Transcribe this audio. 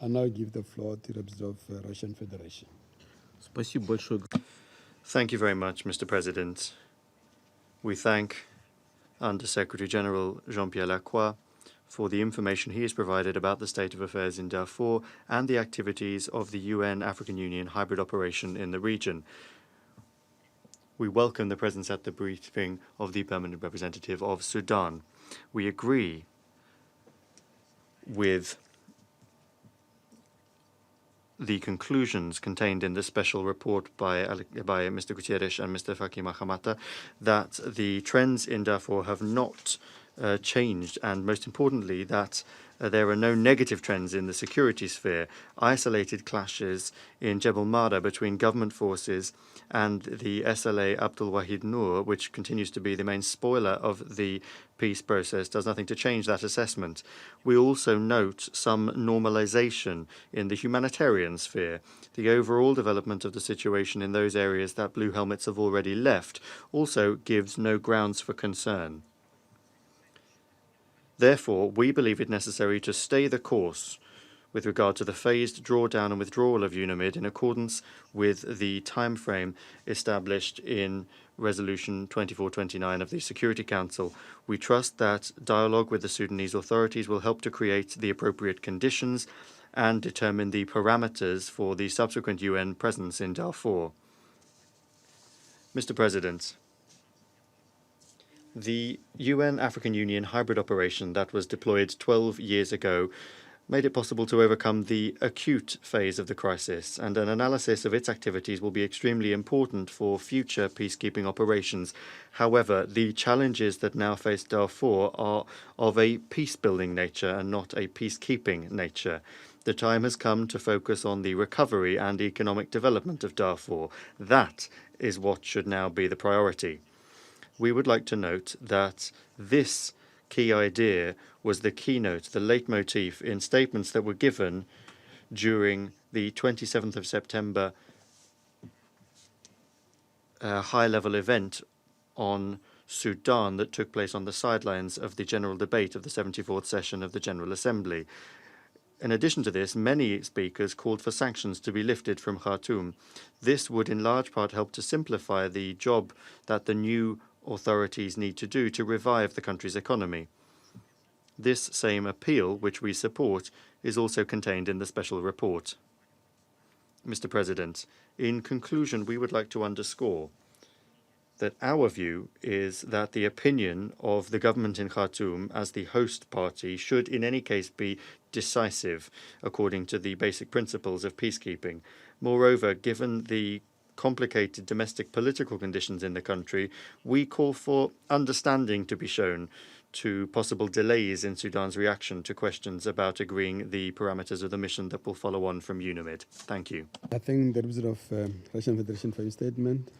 I now give the floor to the representative of Russian Federation. Thank you very much, Mr. President. We thank Under-Secretary General Jean-Pierre Lacroix for the information he has provided about the state of affairs in Darfur and the activities of the UN African Union hybrid operation in the region. We welcome the presence at the briefing of the permanent representative of Sudan. We agree with the conclusions contained in the special report by Mr. Gutierrez and Mr. Faki Mahamata that the trends in Darfur have not changed, and most importantly that there are no negative trends in the security sphere. Isolated clashes in Jebel Mara between government forces and the SLA Abdul Wahid Noor, which continues to be the main spoiler of the peace process, does nothing to change that assessment. We also note some normalization in the humanitarian sphere. The overall development of the situation in those areas that Blue Helmets have already left also gives no grounds for concern. Therefore, we believe it necessary to stay the course with regard to the phased drawdown and withdrawal of UNAMID in accordance with the time frame established in Resolution 2429 of the Security Council. We trust that dialogue with the Sudanese authorities will help to create the appropriate conditions and determine the parameters for the subsequent UN presence in Darfur. Mr. President, the UN African Union hybrid operation that was deployed 12 years ago made it possible to overcome the acute phase of the crisis, and an analysis of its activities will be extremely important for future peacekeeping operations. However, the challenges that now face Darfur are of a peace-building nature and not a peacekeeping nature. The time has come to focus on the recovery and economic development of Darfur. That is what should now be the priority. We would like to note that this key idea was the keynote, the leitmotif in statements that were given during the 27th of September high-level event on Sudan that took place on the sidelines of the general debate of the 74th session of the General Assembly. In addition to this, many speakers called for sanctions to be lifted from Khartoum. This would in large part help to simplify the job that the new authorities need to do to revive the country's economy. This same appeal, which we support, is also contained in the special report. Mr. President, in conclusion, we would like to underscore that our view is that the opinion of the government in Khartoum as the host party should in any case be decisive according to the basic principles of peacekeeping. Moreover, given the complicated domestic political conditions in the country, we call for understanding to be shown to possible delays in Sudan's reaction to questions about agreeing the parameters of the mission that will follow on from UNAMID. Thank you. I thank the representative of Russian Federation for your statement.